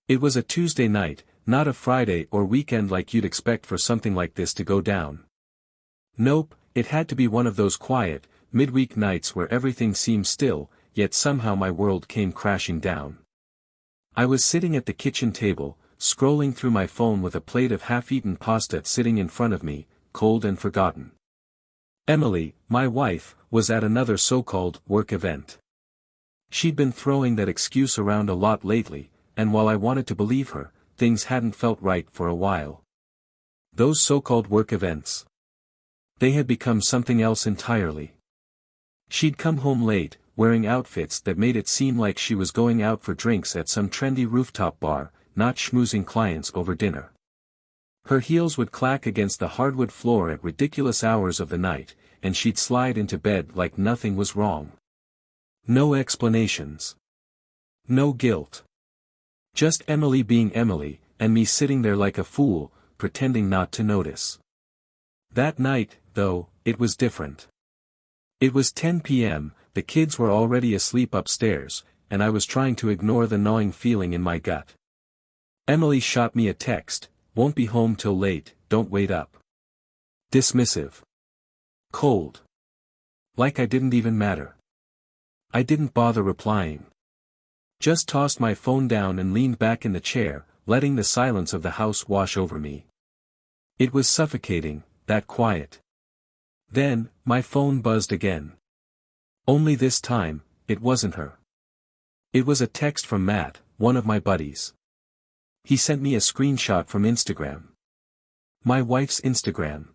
It was a Tuesday night, not a Friday or weekend like you'd expect for something like this to go down. Nope, it had to be one of those quiet, midweek nights where everything seemed still, yet somehow my world came crashing down. I was sitting at the kitchen table, scrolling through my phone with a plate of half-eaten pasta sitting in front of me, cold and forgotten. Emily, my wife, was at another so-called work event. She'd been throwing that excuse around a lot lately, and while I wanted to believe her, things hadn't felt right for a while. Those so-called work events. They had become something else entirely. She'd come home late, wearing outfits that made it seem like she was going out for drinks at some trendy rooftop bar, not schmoozing clients over dinner. Her heels would clack against the hardwood floor at ridiculous hours of the night, and she'd slide into bed like nothing was wrong. No explanations. No guilt. Just Emily being Emily, and me sitting there like a fool, pretending not to notice. That night, though, it was different. It was 10 p.m., the kids were already asleep upstairs, and I was trying to ignore the gnawing feeling in my gut. Emily shot me a text, "Won't be home till late, don't wait up." Dismissive. Cold. Like I didn't even matter. I didn't bother replying. Just tossed my phone down and leaned back in the chair, letting the silence of the house wash over me. It was suffocating, that quiet. Then, my phone buzzed again. Only this time, it wasn't her. It was a text from Matt, one of my buddies. He sent me a screenshot from Instagram. My wife's Instagram.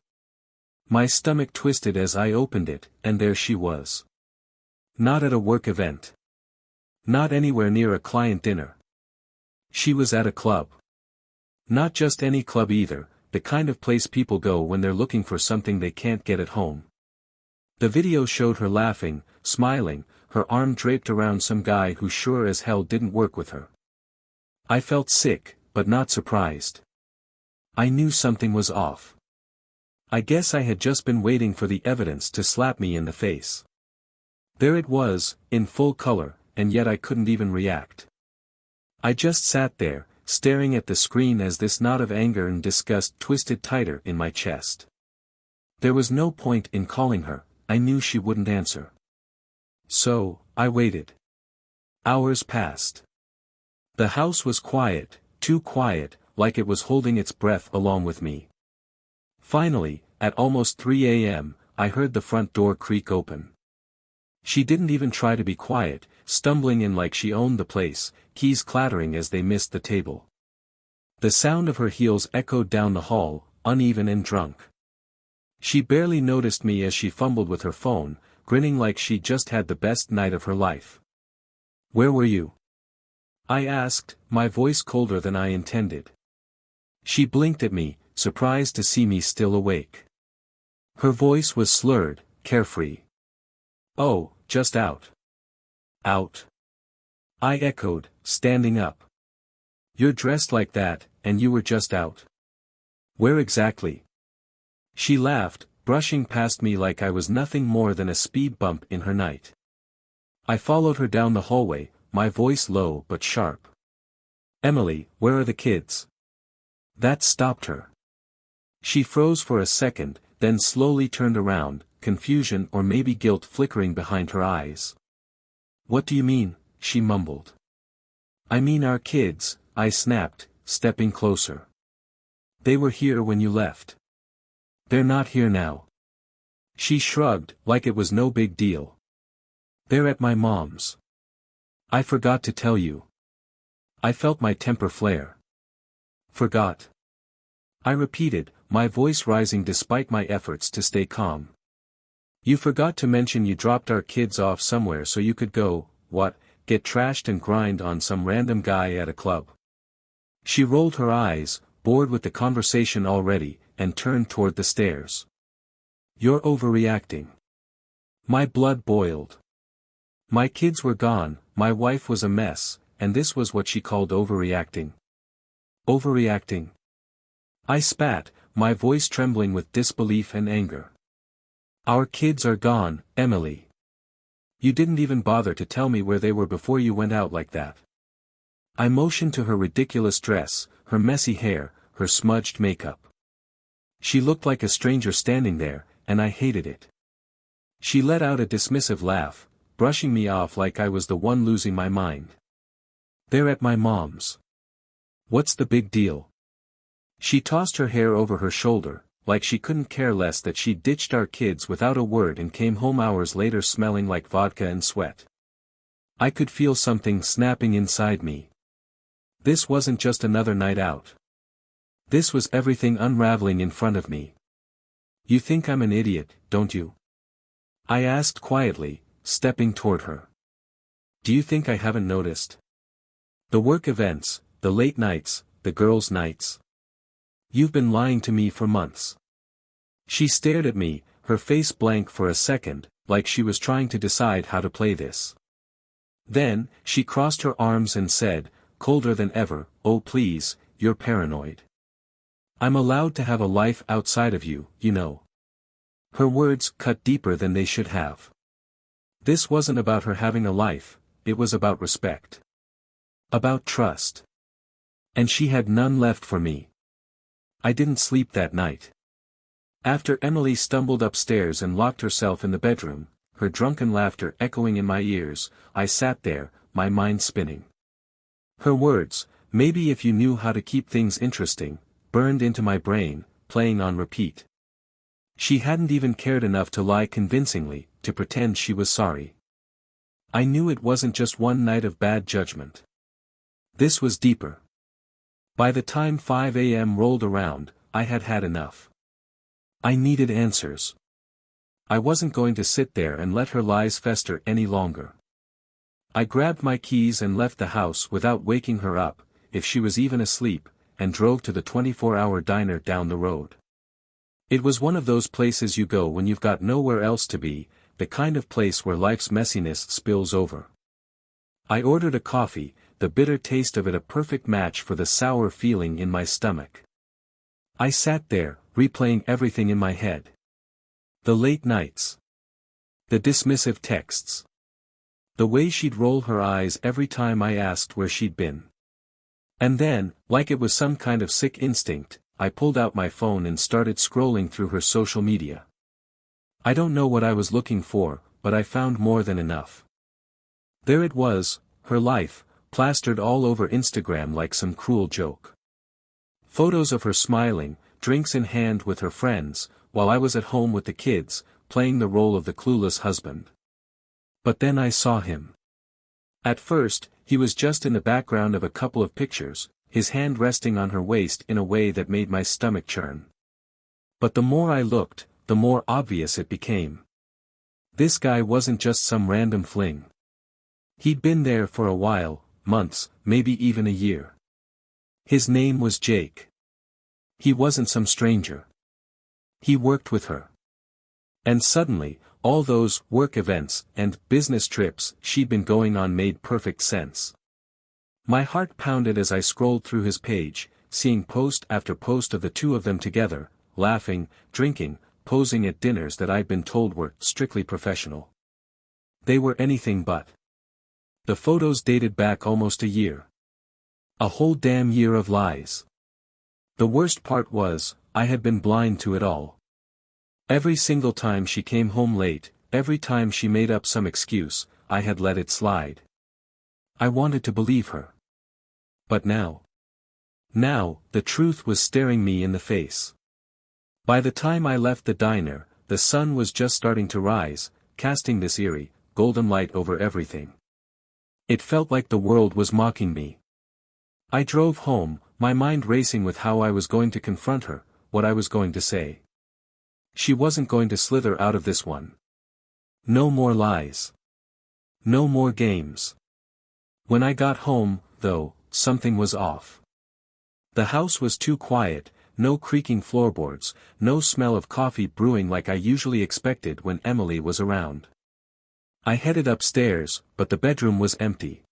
My stomach twisted as I opened it, and there she was. Not at a work event. Not anywhere near a client dinner. She was at a club. Not just any club either, the kind of place people go when they're looking for something they can't get at home. The video showed her laughing, smiling, her arm draped around some guy who sure as hell didn't work with her. I felt sick, but not surprised. I knew something was off. I guess I had just been waiting for the evidence to slap me in the face. There it was, in full color, and yet I couldn't even react. I just sat there, staring at the screen as this knot of anger and disgust twisted tighter in my chest. There was no point in calling her, I knew she wouldn't answer. So, I waited. Hours passed. The house was quiet, too quiet, like it was holding its breath along with me. Finally, at almost 3 a.m., I heard the front door creak open. She didn't even try to be quiet, stumbling in like she owned the place, keys clattering as they missed the table. The sound of her heels echoed down the hall, uneven and drunk. She barely noticed me as she fumbled with her phone, grinning like she'd just had the best night of her life. "Where were you?" I asked, my voice colder than I intended. She blinked at me, surprised to see me still awake. Her voice was slurred, carefree. "Oh, just out." "Out?" I echoed, standing up. "You're dressed like that, and you were just out." "Where exactly?" She laughed, brushing past me like I was nothing more than a speed bump in her night. I followed her down the hallway, my voice low but sharp. "Emily, where are the kids?" That stopped her. She froze for a second, then slowly turned around, confusion or maybe guilt flickering behind her eyes. "What do you mean?" she mumbled. "I mean our kids," I snapped, stepping closer. "They were here when you left." "They're not here now." She shrugged, like it was no big deal. "They're at my mom's." "I forgot to tell you." I felt my temper flare. "Forgot?" I repeated, my voice rising despite my efforts to stay calm. "You forgot to mention you dropped our kids off somewhere so you could go, get trashed and grind on some random guy at a club." She rolled her eyes, bored with the conversation already, and turned toward the stairs. "You're overreacting." My blood boiled. My kids were gone, my wife was a mess, and this was what she called overreacting. Overreacting. I spat, my voice trembling with disbelief and anger. "Our kids are gone, Emily. You didn't even bother to tell me where they were before you went out like that." I motioned to her ridiculous dress, her messy hair, her smudged makeup. She looked like a stranger standing there, and I hated it. She let out a dismissive laugh, brushing me off like I was the one losing my mind. "They're at my mom's. What's the big deal?" She tossed her hair over her shoulder, like she couldn't care less that she ditched our kids without a word and came home hours later smelling like vodka and sweat. I could feel something snapping inside me. This wasn't just another night out. This was everything unraveling in front of me. "You think I'm an idiot, don't you?" I asked quietly, stepping toward her. "Do you think I haven't noticed? The work events, the late nights, the girls' nights. You've been lying to me for months." She stared at me, her face blank for a second, like she was trying to decide how to play this. Then, she crossed her arms and said, colder than ever, "Oh please, you're paranoid. I'm allowed to have a life outside of you, you know." Her words cut deeper than they should have. This wasn't about her having a life, it was about respect. About trust. And she had none left for me. I didn't sleep that night. After Emily stumbled upstairs and locked herself in the bedroom, her drunken laughter echoing in my ears, I sat there, my mind spinning. Her words, "Maybe if you knew how to keep things interesting," burned into my brain, playing on repeat. She hadn't even cared enough to lie convincingly, to pretend she was sorry. I knew it wasn't just one night of bad judgment. This was deeper. By the time 5 a.m. rolled around, I had had enough. I needed answers. I wasn't going to sit there and let her lies fester any longer. I grabbed my keys and left the house without waking her up, if she was even asleep, and drove to the 24-hour diner down the road. It was one of those places you go when you've got nowhere else to be, the kind of place where life's messiness spills over. I ordered a coffee, the bitter taste of it a perfect match for the sour feeling in my stomach. I sat there, replaying everything in my head. The late nights. The dismissive texts. The way she'd roll her eyes every time I asked where she'd been. And then, like it was some kind of sick instinct, I pulled out my phone and started scrolling through her social media. I don't know what I was looking for, but I found more than enough. There it was, her life, plastered all over Instagram like some cruel joke. Photos of her smiling, drinks in hand with her friends, while I was at home with the kids, playing the role of the clueless husband. But then I saw him. At first, he was just in the background of a couple of pictures, his hand resting on her waist in a way that made my stomach churn. But the more I looked, the more obvious it became. This guy wasn't just some random fling. He'd been there for a while, months, maybe even a year. His name was Jake. He wasn't some stranger. He worked with her. And suddenly, all those work events and business trips she'd been going on made perfect sense. My heart pounded as I scrolled through his page, seeing post after post of the two of them together, laughing, drinking, posing at dinners that I'd been told were strictly professional. They were anything but. The photos dated back almost a year. A whole damn year of lies. The worst part was, I had been blind to it all. Every single time she came home late, every time she made up some excuse, I had let it slide. I wanted to believe her. But now, the truth was staring me in the face. By the time I left the diner, the sun was just starting to rise, casting this eerie, golden light over everything. It felt like the world was mocking me. I drove home, my mind racing with how I was going to confront her, what I was going to say. She wasn't going to slither out of this one. No more lies. No more games. When I got home, though, something was off. The house was too quiet, no creaking floorboards, no smell of coffee brewing like I usually expected when Emily was around. I headed upstairs, but the bedroom was empty.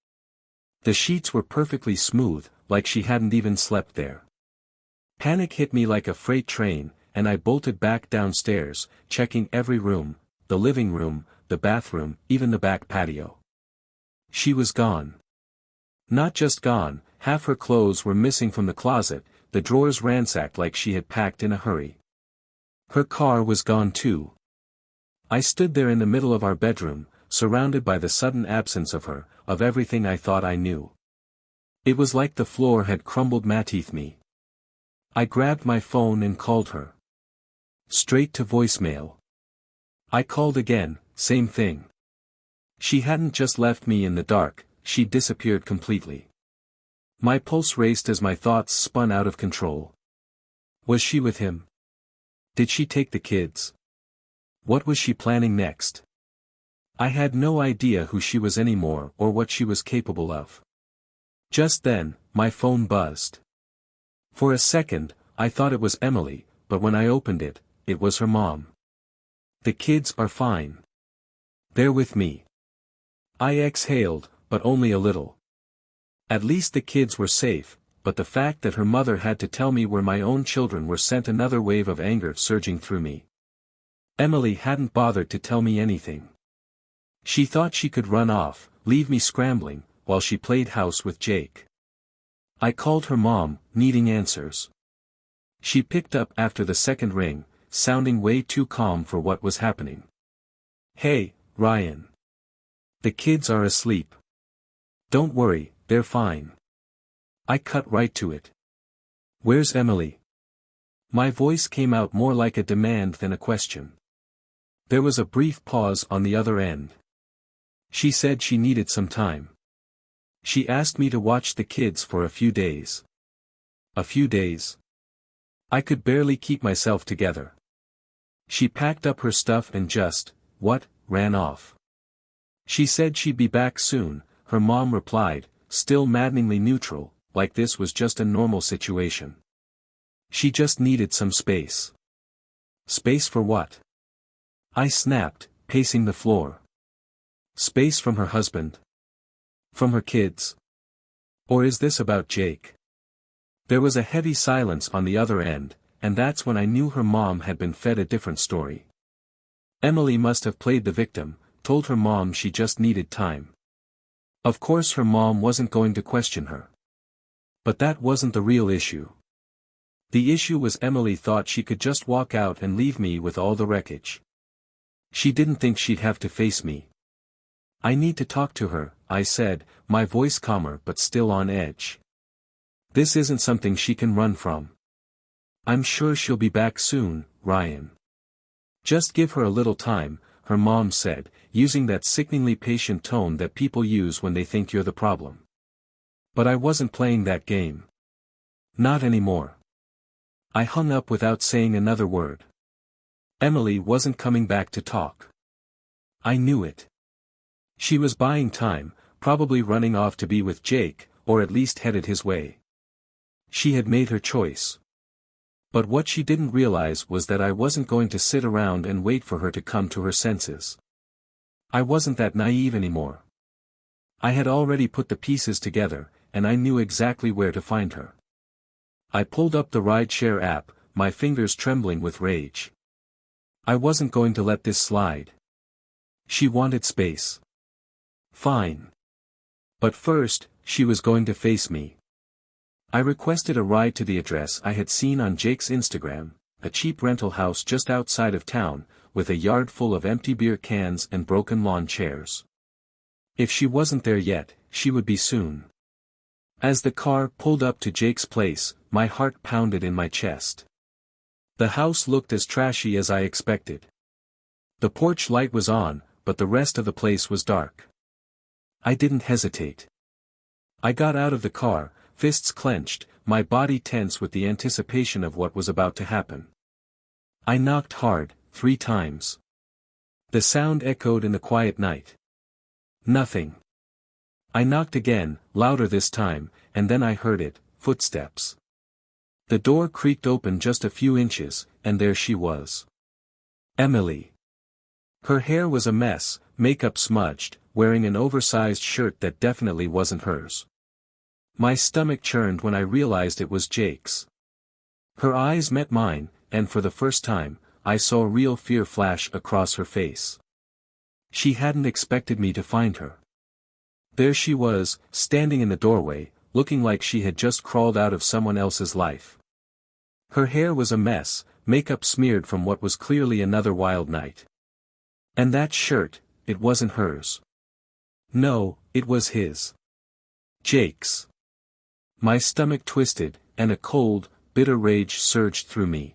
The sheets were perfectly smooth, like she hadn't even slept there. Panic hit me like a freight train, and I bolted back downstairs, checking every room, the living room, the bathroom, even the back patio. She was gone. Not just gone, half her clothes were missing from the closet, the drawers ransacked like she had packed in a hurry. Her car was gone too. I stood there in the middle of our bedroom, surrounded by the sudden absence of her, of everything I thought I knew. It was like the floor had crumbled beneath me. I grabbed my phone and called her. Straight to voicemail. I called again, same thing. She hadn't just left me in the dark, she disappeared completely. My pulse raced as my thoughts spun out of control. Was she with him? Did she take the kids? What was she planning next? I had no idea who she was anymore or what she was capable of. Just then, my phone buzzed. For a second, I thought it was Emily, but when I opened it, it was her mom. The kids are fine. They're with me. I exhaled, but only a little. At least the kids were safe, but the fact that her mother had to tell me where my own children were sent another wave of anger surging through me. Emily hadn't bothered to tell me anything. She thought she could run off, leave me scrambling, while she played house with Jake. I called her mom, needing answers. She picked up after the second ring, sounding way too calm for what was happening. Hey, Ryan. The kids are asleep. Don't worry, they're fine. I cut right to it. Where's Emily? My voice came out more like a demand than a question. There was a brief pause on the other end. She said she needed some time. She asked me to watch the kids for a few days. A few days? I could barely keep myself together. She packed up her stuff and ran off. She said she'd be back soon, her mom replied, still maddeningly neutral, like this was just a normal situation. She just needed some space. Space for what? I snapped, pacing the floor. Space from her husband? From her kids? Or is this about Jake? There was a heavy silence on the other end, and that's when I knew her mom had been fed a different story. Emily must have played the victim, told her mom she just needed time. Of course her mom wasn't going to question her. But that wasn't the real issue. The issue was Emily thought she could just walk out and leave me with all the wreckage. She didn't think she'd have to face me. I need to talk to her, I said, my voice calmer but still on edge. This isn't something she can run from. I'm sure she'll be back soon, Ryan. Just give her a little time, her mom said, using that sickeningly patient tone that people use when they think you're the problem. But I wasn't playing that game. Not anymore. I hung up without saying another word. Emily wasn't coming back to talk. I knew it. She was buying time, probably running off to be with Jake, or at least headed his way. She had made her choice. But what she didn't realize was that I wasn't going to sit around and wait for her to come to her senses. I wasn't that naive anymore. I had already put the pieces together, and I knew exactly where to find her. I pulled up the rideshare app, my fingers trembling with rage. I wasn't going to let this slide. She wanted space. Fine. But first, she was going to face me. I requested a ride to the address I had seen on Jake's Instagram, a cheap rental house just outside of town, with a yard full of empty beer cans and broken lawn chairs. If she wasn't there yet, she would be soon. As the car pulled up to Jake's place, my heart pounded in my chest. The house looked as trashy as I expected. The porch light was on, but the rest of the place was dark. I didn't hesitate. I got out of the car, fists clenched, my body tense with the anticipation of what was about to happen. I knocked hard, 3 times. The sound echoed in the quiet night. Nothing. I knocked again, louder this time, and then I heard it, footsteps. The door creaked open just a few inches, and there she was. Emily. Her hair was a mess, makeup smudged, wearing an oversized shirt that definitely wasn't hers. My stomach churned when I realized it was Jake's. Her eyes met mine, and for the first time, I saw real fear flash across her face. She hadn't expected me to find her. There she was, standing in the doorway, looking like she had just crawled out of someone else's life. Her hair was a mess, makeup smeared from what was clearly another wild night. And that shirt, it wasn't hers. No, it was his. Jake's. My stomach twisted, and a cold, bitter rage surged through me.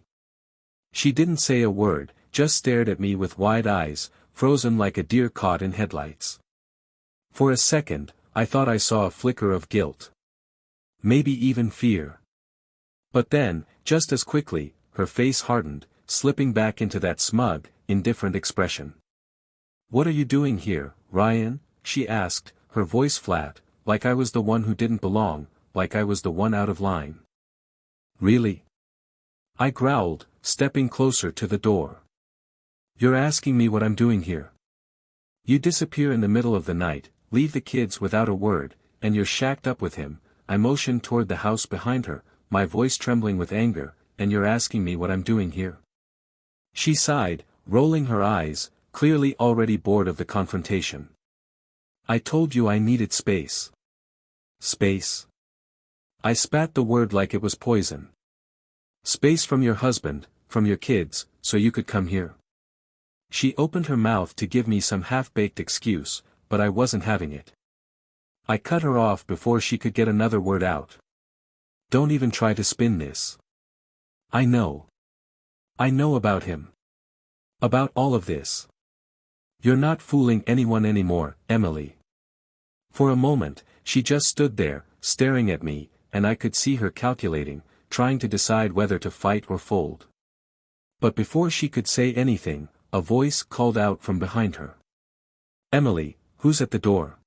She didn't say a word, just stared at me with wide eyes, frozen like a deer caught in headlights. For a second, I thought I saw a flicker of guilt. Maybe even fear. But then, just as quickly, her face hardened, slipping back into that smug, indifferent expression. "What are you doing here, Ryan?" she asked, her voice flat, like I was the one who didn't belong, like I was the one out of line. "Really?" I growled, stepping closer to the door. "You're asking me what I'm doing here? You disappear in the middle of the night, leave the kids without a word, and you're shacked up with him." I motioned toward the house behind her, my voice trembling with anger, "and you're asking me what I'm doing here?" She sighed, rolling her eyes, clearly already bored of the confrontation. "I told you I needed space." "Space?" I spat the word like it was poison. "Space from your husband, from your kids, so you could come here." She opened her mouth to give me some half-baked excuse, but I wasn't having it. I cut her off before she could get another word out. "Don't even try to spin this. I know. I know about him. About all of this. You're not fooling anyone anymore, Emily." For a moment, she just stood there, staring at me, and I could see her calculating, trying to decide whether to fight or fold. But before she could say anything, a voice called out from behind her. "Emily, who's at the door?"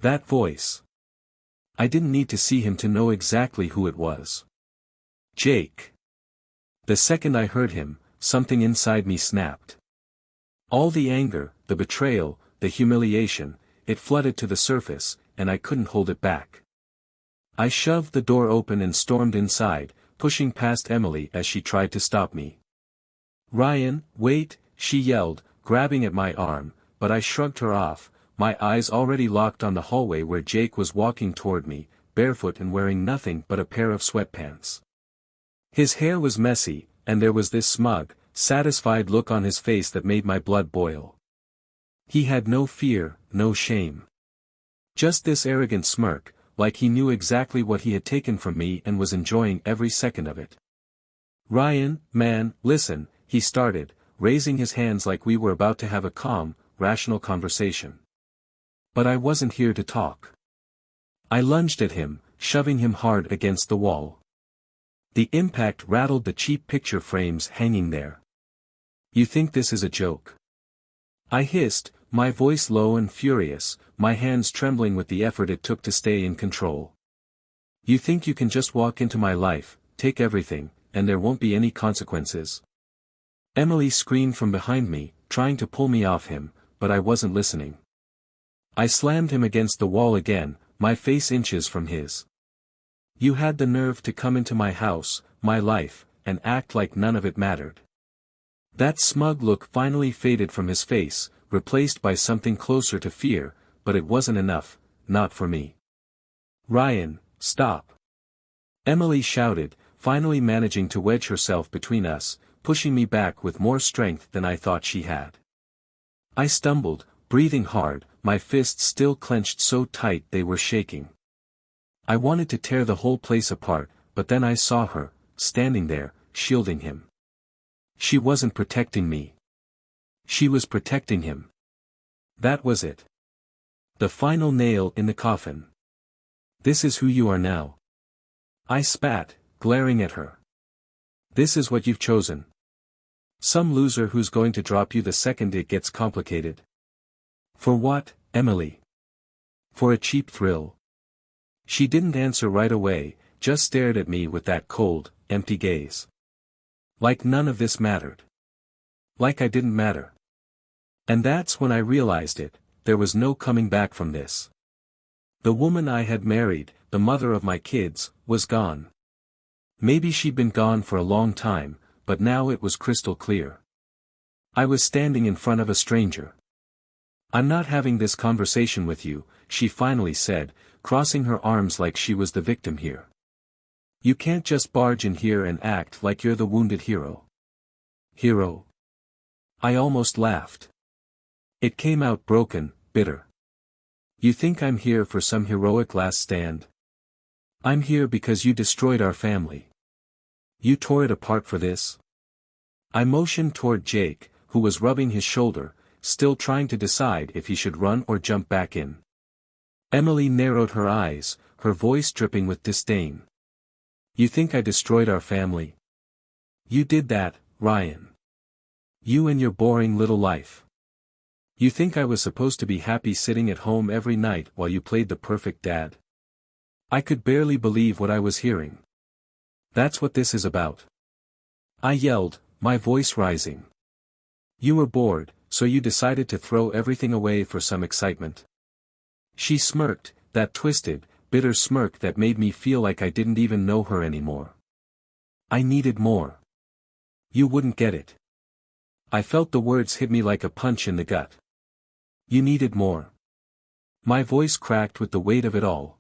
That voice. I didn't need to see him to know exactly who it was. Jake. The second I heard him, something inside me snapped. All the anger, the betrayal, the humiliation, it flooded to the surface, and I couldn't hold it back. I shoved the door open and stormed inside, pushing past Emily as she tried to stop me. "Ryan, wait," she yelled, grabbing at my arm, but I shrugged her off, my eyes already locked on the hallway where Jake was walking toward me, barefoot and wearing nothing but a pair of sweatpants. His hair was messy, and there was this smug, satisfied look on his face that made my blood boil. He had no fear, no shame. Just this arrogant smirk, like he knew exactly what he had taken from me and was enjoying every second of it. "Ryan, man, listen," he started, raising his hands like we were about to have a calm, rational conversation. But I wasn't here to talk. I lunged at him, shoving him hard against the wall. The impact rattled the cheap picture frames hanging there. "You think this is a joke?" I hissed, my voice low and furious, my hands trembling with the effort it took to stay in control. "You think you can just walk into my life, take everything, and there won't be any consequences?" Emily screamed from behind me, trying to pull me off him, but I wasn't listening. I slammed him against the wall again, my face inches from his. "You had the nerve to come into my house, my life, and act like none of it mattered." That smug look finally faded from his face, replaced by something closer to fear, but it wasn't enough, not for me. "Ryan, stop!" Emily shouted, finally managing to wedge herself between us, pushing me back with more strength than I thought she had. I stumbled, breathing hard, my fists still clenched so tight they were shaking. I wanted to tear the whole place apart, but then I saw her, standing there, shielding him. She wasn't protecting me. She was protecting him. That was it. The final nail in the coffin. "This is who you are now." I spat, glaring at her. "This is what you've chosen. Some loser who's going to drop you the second it gets complicated." "For what, Emily?" "For a cheap thrill." She didn't answer right away, just stared at me with that cold, empty gaze. Like none of this mattered. Like I didn't matter. And that's when I realized it, there was no coming back from this. The woman I had married, the mother of my kids, was gone. Maybe she'd been gone for a long time, but now it was crystal clear. I was standing in front of a stranger. "I'm not having this conversation with you," she finally said, crossing her arms like she was the victim here. You can't just barge in here and act like you're the wounded hero. Hero? I almost laughed. It came out broken, bitter. You think I'm here for some heroic last stand? I'm here because you destroyed our family. You tore it apart for this? I motioned toward Jake, who was rubbing his shoulder, still trying to decide if he should run or jump back in. Emily narrowed her eyes, her voice dripping with disdain. You think I destroyed our family? You did that, Ryan. You and your boring little life. You think I was supposed to be happy sitting at home every night while you played the perfect dad? I could barely believe what I was hearing. That's what this is about. I yelled, my voice rising. You were bored, so you decided to throw everything away for some excitement. She smirked, that twisted, bitter smirk that made me feel like I didn't even know her anymore. I needed more. You wouldn't get it. I felt the words hit me like a punch in the gut. You needed more. My voice cracked with the weight of it all.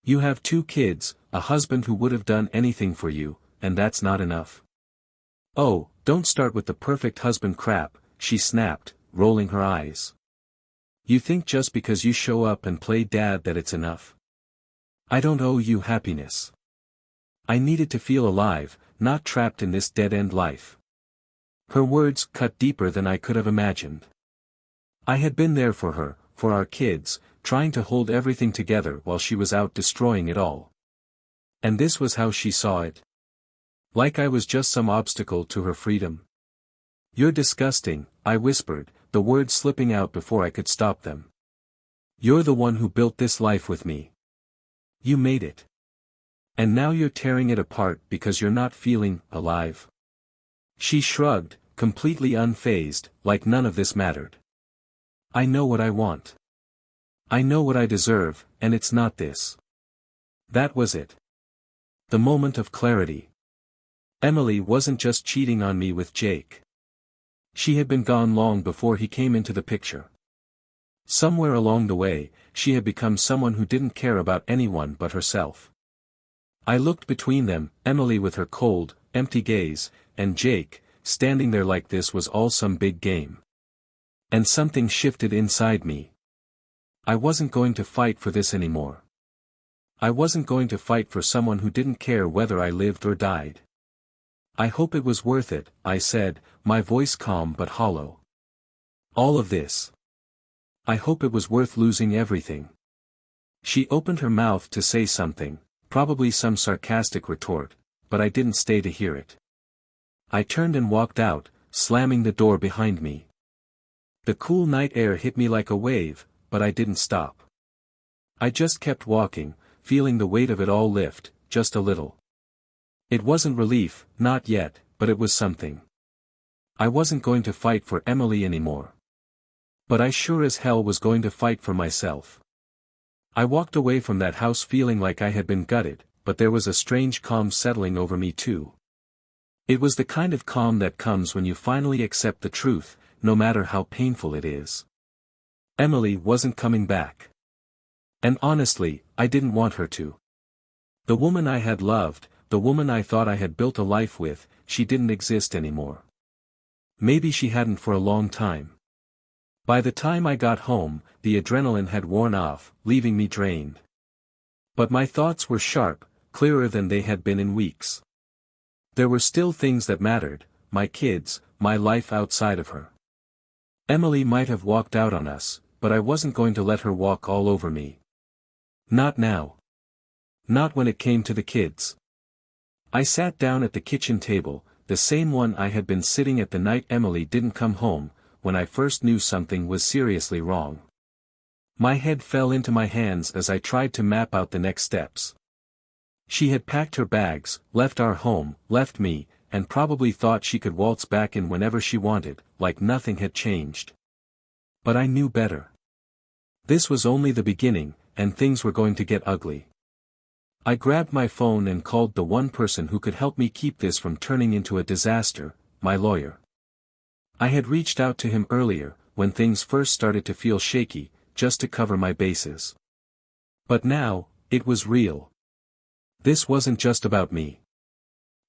You have 2 kids, a husband who would have done anything for you, and that's not enough. Oh, don't start with the perfect husband crap, she snapped, rolling her eyes. You think just because you show up and play dad that it's enough? I don't owe you happiness. I needed to feel alive, not trapped in this dead-end life. Her words cut deeper than I could have imagined. I had been there for her, for our kids, trying to hold everything together while she was out destroying it all. And this was how she saw it. Like I was just some obstacle to her freedom. You're disgusting, I whispered, the words slipping out before I could stop them. You're the one who built this life with me. You made it. And now you're tearing it apart because you're not feeling alive. She shrugged, completely unfazed, like none of this mattered. I know what I want. I know what I deserve, and it's not this. That was it. The moment of clarity. Emily wasn't just cheating on me with Jake. She had been gone long before he came into the picture. Somewhere along the way, she had become someone who didn't care about anyone but herself. I looked between them, Emily with her cold, empty gaze, and Jake, standing there like this was all some big game. And something shifted inside me. I wasn't going to fight for this anymore. I wasn't going to fight for someone who didn't care whether I lived or died. I hope it was worth it, I said, my voice calm but hollow. All of this. I hope it was worth losing everything. She opened her mouth to say something, probably some sarcastic retort, but I didn't stay to hear it. I turned and walked out, slamming the door behind me. The cool night air hit me like a wave, but I didn't stop. I just kept walking, feeling the weight of it all lift, just a little. It wasn't relief, not yet, but it was something. I wasn't going to fight for Emily anymore. But I sure as hell was going to fight for myself. I walked away from that house feeling like I had been gutted, but there was a strange calm settling over me too. It was the kind of calm that comes when you finally accept the truth, no matter how painful it is. Emily wasn't coming back. And honestly, I didn't want her to. The woman I had loved, the woman I thought I had built a life with, she didn't exist anymore. Maybe she hadn't for a long time. By the time I got home, the adrenaline had worn off, leaving me drained. But my thoughts were sharp, clearer than they had been in weeks. There were still things that mattered, my kids, my life outside of her. Emily might have walked out on us, but I wasn't going to let her walk all over me. Not now. Not when it came to the kids. I sat down at the kitchen table, the same one I had been sitting at the night Emily didn't come home, when I first knew something was seriously wrong. My head fell into my hands as I tried to map out the next steps. She had packed her bags, left our home, left me, and probably thought she could waltz back in whenever she wanted, like nothing had changed. But I knew better. This was only the beginning, and things were going to get ugly. I grabbed my phone and called the one person who could help me keep this from turning into a disaster, my lawyer. I had reached out to him earlier, when things first started to feel shaky, just to cover my bases. But now, it was real. This wasn't just about me.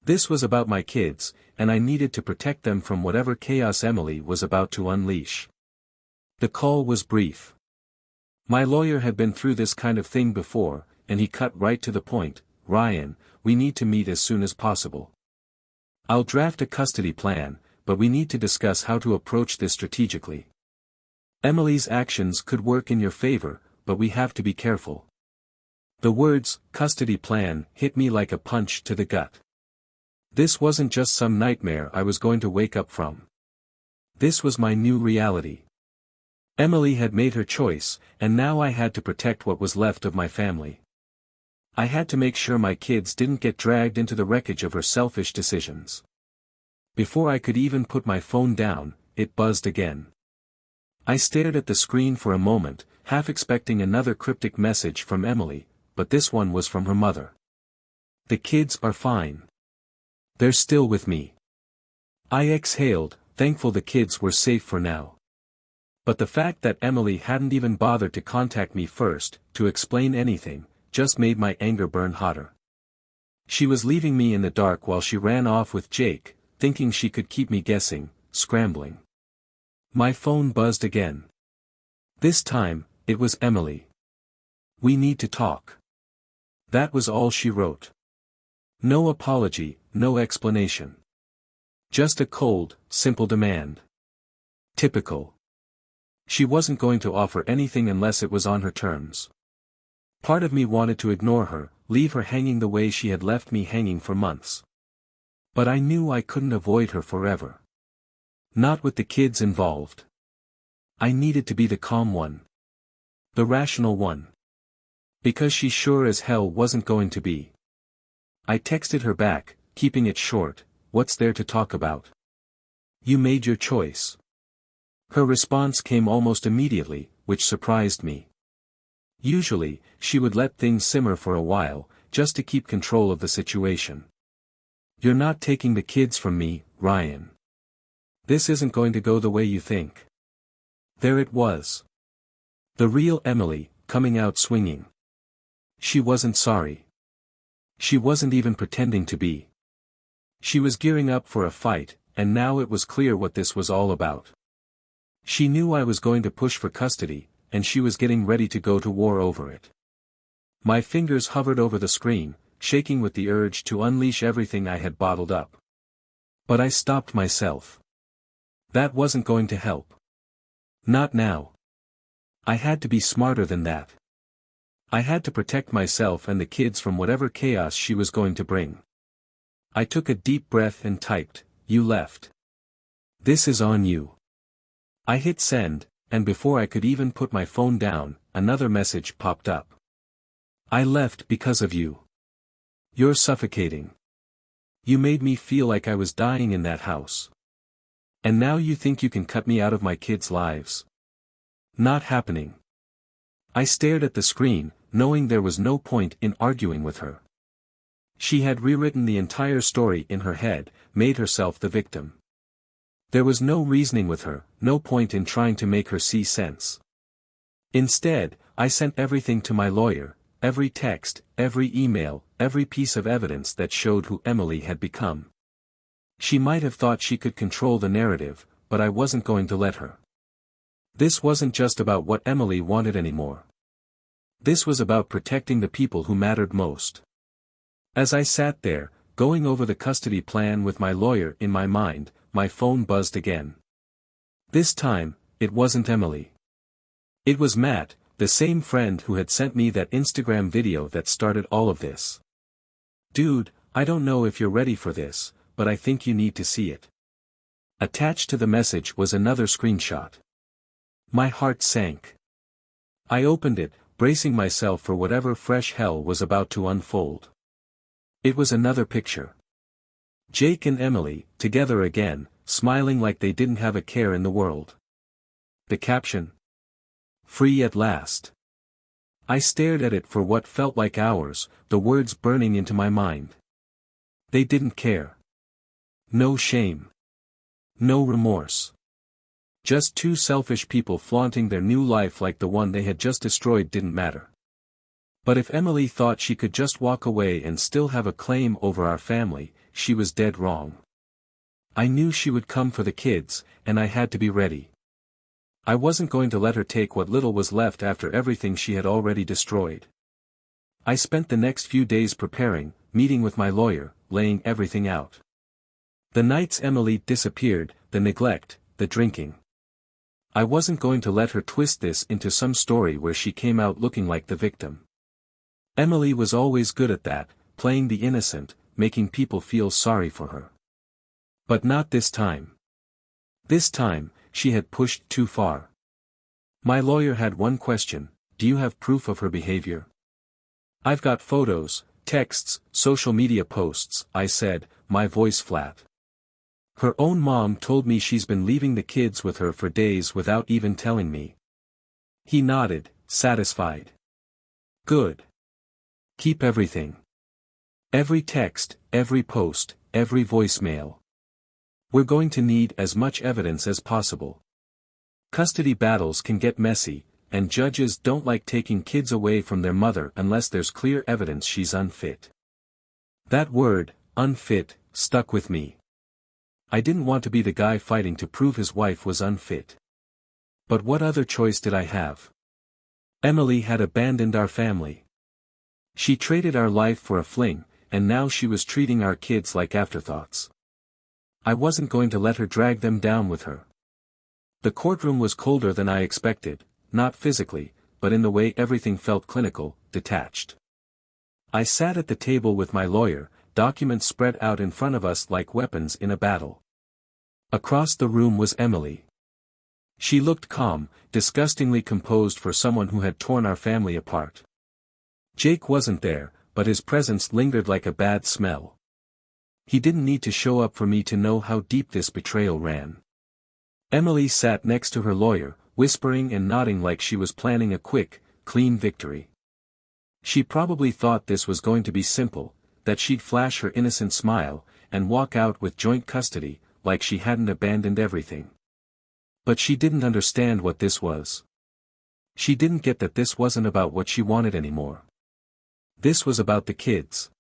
This was about my kids, and I needed to protect them from whatever chaos Emily was about to unleash. The call was brief. My lawyer had been through this kind of thing before, and he cut right to the point. "Ryan, we need to meet as soon as possible. I'll draft a custody plan, but we need to discuss how to approach this strategically. Emily's actions could work in your favor, but we have to be careful." The words, custody plan, hit me like a punch to the gut. This wasn't just some nightmare I was going to wake up from. This was my new reality. Emily had made her choice, and now I had to protect what was left of my family. I had to make sure my kids didn't get dragged into the wreckage of her selfish decisions. Before I could even put my phone down, it buzzed again. I stared at the screen for a moment, half expecting another cryptic message from Emily, but this one was from her mother. "The kids are fine. They're still with me." I exhaled, thankful the kids were safe for now. But the fact that Emily hadn't even bothered to contact me first, to explain anything, just made my anger burn hotter. She was leaving me in the dark while she ran off with Jake, thinking she could keep me guessing, scrambling. My phone buzzed again. This time, it was Emily. "We need to talk." That was all she wrote. No apology, no explanation. Just a cold, simple demand. Typical. She wasn't going to offer anything unless it was on her terms. Part of me wanted to ignore her, leave her hanging the way she had left me hanging for months. But I knew I couldn't avoid her forever. Not with the kids involved. I needed to be the calm one. The rational one. Because she sure as hell wasn't going to be. I texted her back, keeping it short, "What's there to talk about? You made your choice." Her response came almost immediately, which surprised me. Usually, she would let things simmer for a while, just to keep control of the situation. "You're not taking the kids from me, Ryan. This isn't going to go the way you think." There it was. The real Emily, coming out swinging. She wasn't sorry. She wasn't even pretending to be. She was gearing up for a fight, and now it was clear what this was all about. She knew I was going to push for custody, and she was getting ready to go to war over it. My fingers hovered over the screen, shaking with the urge to unleash everything I had bottled up. But I stopped myself. That wasn't going to help. Not now. I had to be smarter than that. I had to protect myself and the kids from whatever chaos she was going to bring. I took a deep breath and typed, "You left. This is on you." I hit send, and before I could even put my phone down, another message popped up. "I left because of you. You're suffocating. You made me feel like I was dying in that house. And now you think you can cut me out of my kids' lives? Not happening." I stared at the screen, knowing there was no point in arguing with her. She had rewritten the entire story in her head, made herself the victim. There was no reasoning with her, no point in trying to make her see sense. Instead, I sent everything to my lawyer, every text, every email, every piece of evidence that showed who Emily had become. She might have thought she could control the narrative, but I wasn't going to let her. This wasn't just about what Emily wanted anymore. This was about protecting the people who mattered most. As I sat there, going over the custody plan with my lawyer in my mind, my phone buzzed again. This time, it wasn't Emily. It was Matt, the same friend who had sent me that Instagram video that started all of this. "Dude, I don't know if you're ready for this, but I think you need to see it." Attached to the message was another screenshot. My heart sank. I opened it, bracing myself for whatever fresh hell was about to unfold. It was another picture. Jake and Emily, together again, smiling like they didn't have a care in the world. The caption? "Free at last." I stared at it for what felt like hours, the words burning into my mind. They didn't care. No shame. No remorse. Just two selfish people flaunting their new life like the one they had just destroyed didn't matter. But if Emily thought she could just walk away and still have a claim over our family, she was dead wrong. I knew she would come for the kids, and I had to be ready. I wasn't going to let her take what little was left after everything she had already destroyed. I spent the next few days preparing, meeting with my lawyer, laying everything out. The nights Emily disappeared, the neglect, the drinking. I wasn't going to let her twist this into some story where she came out looking like the victim. Emily was always good at that, playing the innocent, making people feel sorry for her. But not this time. This time, she had pushed too far. My lawyer had one question: do you have proof of her behavior? I've got photos, texts, social media posts, I said, my voice flat. Her own mom told me she's been leaving the kids with her for days without even telling me. He nodded, satisfied. Good. Keep everything. Every text, every post, every voicemail. We're going to need as much evidence as possible. Custody battles can get messy, and judges don't like taking kids away from their mother unless there's clear evidence she's unfit. That word, unfit, stuck with me. I didn't want to be the guy fighting to prove his wife was unfit. But what other choice did I have? Emily had abandoned our family. She traded our life for a fling, and now she was treating our kids like afterthoughts. I wasn't going to let her drag them down with her. The courtroom was colder than I expected, not physically, but in the way everything felt clinical, detached. I sat at the table with my lawyer, documents spread out in front of us like weapons in a battle. Across the room was Emily. She looked calm, disgustingly composed for someone who had torn our family apart. Jake wasn't there, but his presence lingered like a bad smell. He didn't need to show up for me to know how deep this betrayal ran. Emily sat next to her lawyer, whispering and nodding like she was planning a quick, clean victory. She probably thought this was going to be simple, that she'd flash her innocent smile, and walk out with joint custody, like she hadn't abandoned everything. But she didn't understand what this was. She didn't get that this wasn't about what she wanted anymore. This was about the kids.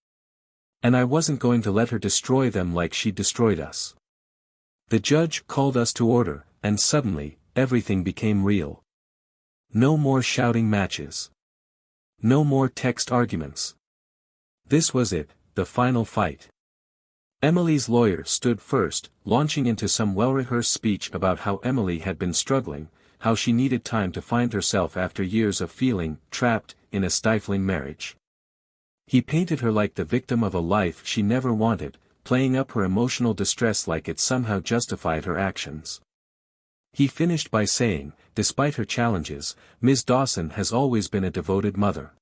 And I wasn't going to let her destroy them like she destroyed us. The judge called us to order, and suddenly, everything became real. No more shouting matches. No more text arguments. This was it, the final fight. Emily's lawyer stood first, launching into some well-rehearsed speech about how Emily had been struggling, how she needed time to find herself after years of feeling trapped in a stifling marriage. He painted her like the victim of a life she never wanted, playing up her emotional distress like it somehow justified her actions. He finished by saying, despite her challenges, Ms. Dawson has always been a devoted mother.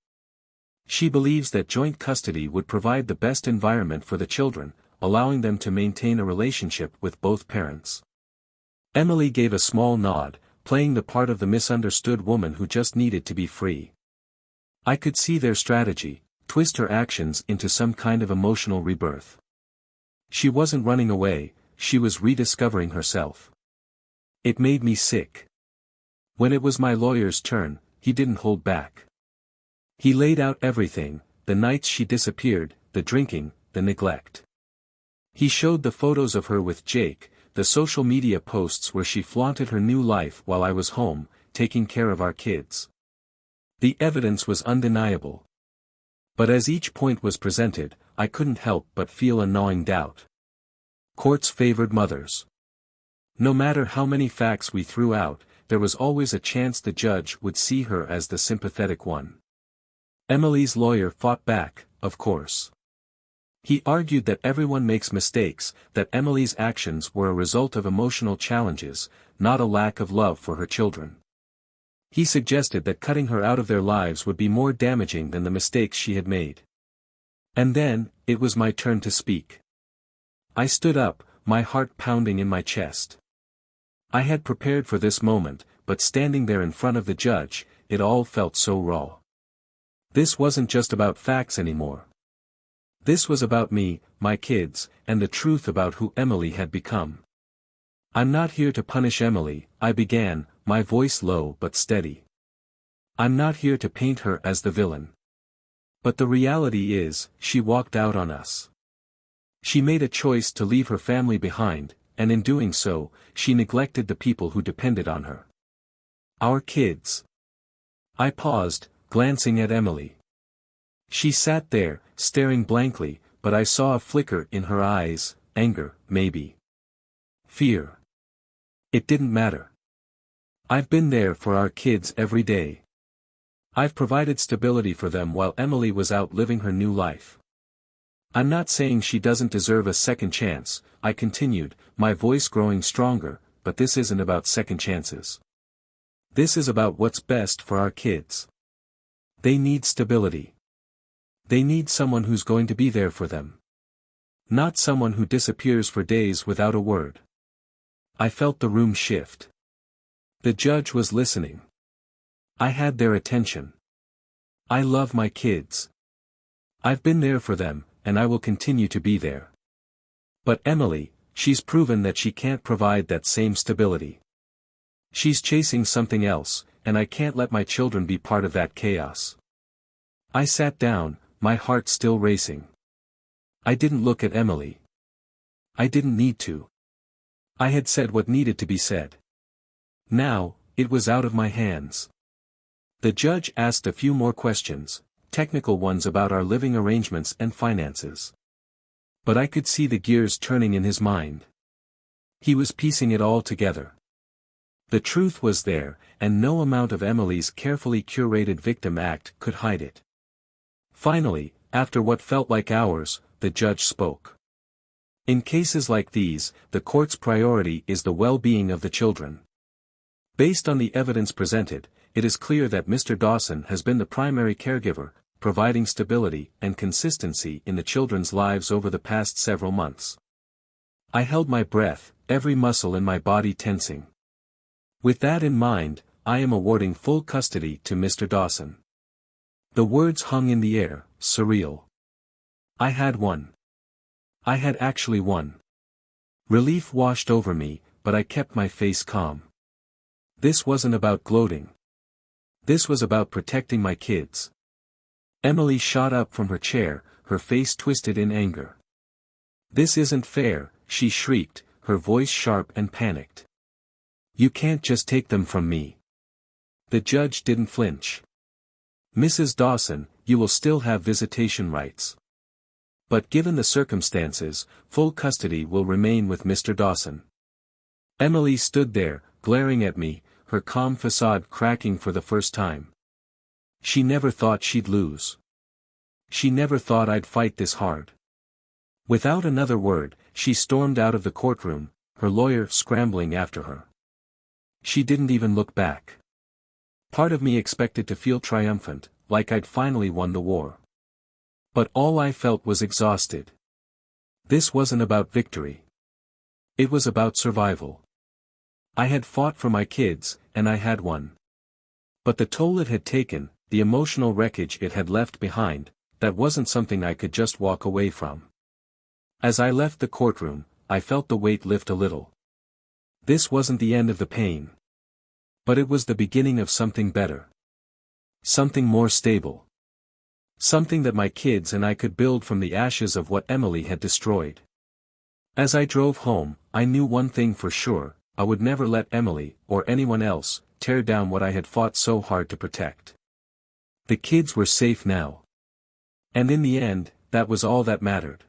She believes that joint custody would provide the best environment for the children, allowing them to maintain a relationship with both parents. Emily gave a small nod, playing the part of the misunderstood woman who just needed to be free. I could see their strategy: twist her actions into some kind of emotional rebirth. She wasn't running away, she was rediscovering herself. It made me sick. When it was my lawyer's turn, he didn't hold back. He laid out everything: the nights she disappeared, the drinking, the neglect. He showed the photos of her with Jake, the social media posts where she flaunted her new life while I was home, taking care of our kids. The evidence was undeniable. But as each point was presented, I couldn't help but feel a gnawing doubt. Courts favored mothers. No matter how many facts we threw out, there was always a chance the judge would see her as the sympathetic one. Emily's lawyer fought back, of course. He argued that everyone makes mistakes, that Emily's actions were a result of emotional challenges, not a lack of love for her children. He suggested that cutting her out of their lives would be more damaging than the mistakes she had made. And then, it was my turn to speak. I stood up, my heart pounding in my chest. I had prepared for this moment, but standing there in front of the judge, it all felt so raw. This wasn't just about facts anymore. This was about me, my kids, and the truth about who Emily had become. I'm not here to punish Emily, I began, my voice low but steady. I'm not here to paint her as the villain. But the reality is, she walked out on us. She made a choice to leave her family behind, and in doing so, she neglected the people who depended on her. Our kids. I paused, glancing at Emily. She sat there, staring blankly, but I saw a flicker in her eyes, anger, maybe. Fear. It didn't matter. I've been there for our kids every day. I've provided stability for them while Emily was out living her new life. I'm not saying she doesn't deserve a second chance, I continued, my voice growing stronger, but this isn't about second chances. This is about what's best for our kids. They need stability. They need someone who's going to be there for them. Not someone who disappears for days without a word. I felt the room shift. The judge was listening. I had their attention. I love my kids. I've been there for them, and I will continue to be there. But Emily, she's proven that she can't provide that same stability. She's chasing something else, and I can't let my children be part of that chaos. I sat down, my heart still racing. I didn't look at Emily. I didn't need to. I had said what needed to be said. Now, it was out of my hands. The judge asked a few more questions, technical ones about our living arrangements and finances. But I could see the gears turning in his mind. He was piecing it all together. The truth was there, and no amount of Emily's carefully curated victim act could hide it. Finally, after what felt like hours, the judge spoke. In cases like these, the court's priority is the well-being of the children. Based on the evidence presented, it is clear that Mr. Dawson has been the primary caregiver, providing stability and consistency in the children's lives over the past several months. I held my breath, every muscle in my body tensing. With that in mind, I am awarding full custody to Mr. Dawson. The words hung in the air, surreal. I had won. I had actually won. Relief washed over me, but I kept my face calm. This wasn't about gloating. This was about protecting my kids. Emily shot up from her chair, her face twisted in anger. This isn't fair, she shrieked, her voice sharp and panicked. You can't just take them from me. The judge didn't flinch. Mrs. Dawson, you will still have visitation rights. But given the circumstances, full custody will remain with Mr. Dawson. Emily stood there, glaring at me, her calm facade cracking for the first time. She never thought she'd lose. She never thought I'd fight this hard. Without another word, she stormed out of the courtroom, her lawyer scrambling after her. She didn't even look back. Part of me expected to feel triumphant, like I'd finally won the war. But all I felt was exhausted. This wasn't about victory. It was about survival. I had fought for my kids, and I had won. But the toll it had taken, the emotional wreckage it had left behind, that wasn't something I could just walk away from. As I left the courtroom, I felt the weight lift a little. This wasn't the end of the pain. But it was the beginning of something better. Something more stable. Something that my kids and I could build from the ashes of what Emily had destroyed. As I drove home, I knew one thing for sure, I would never let Emily, or anyone else, tear down what I had fought so hard to protect. The kids were safe now. And in the end, that was all that mattered.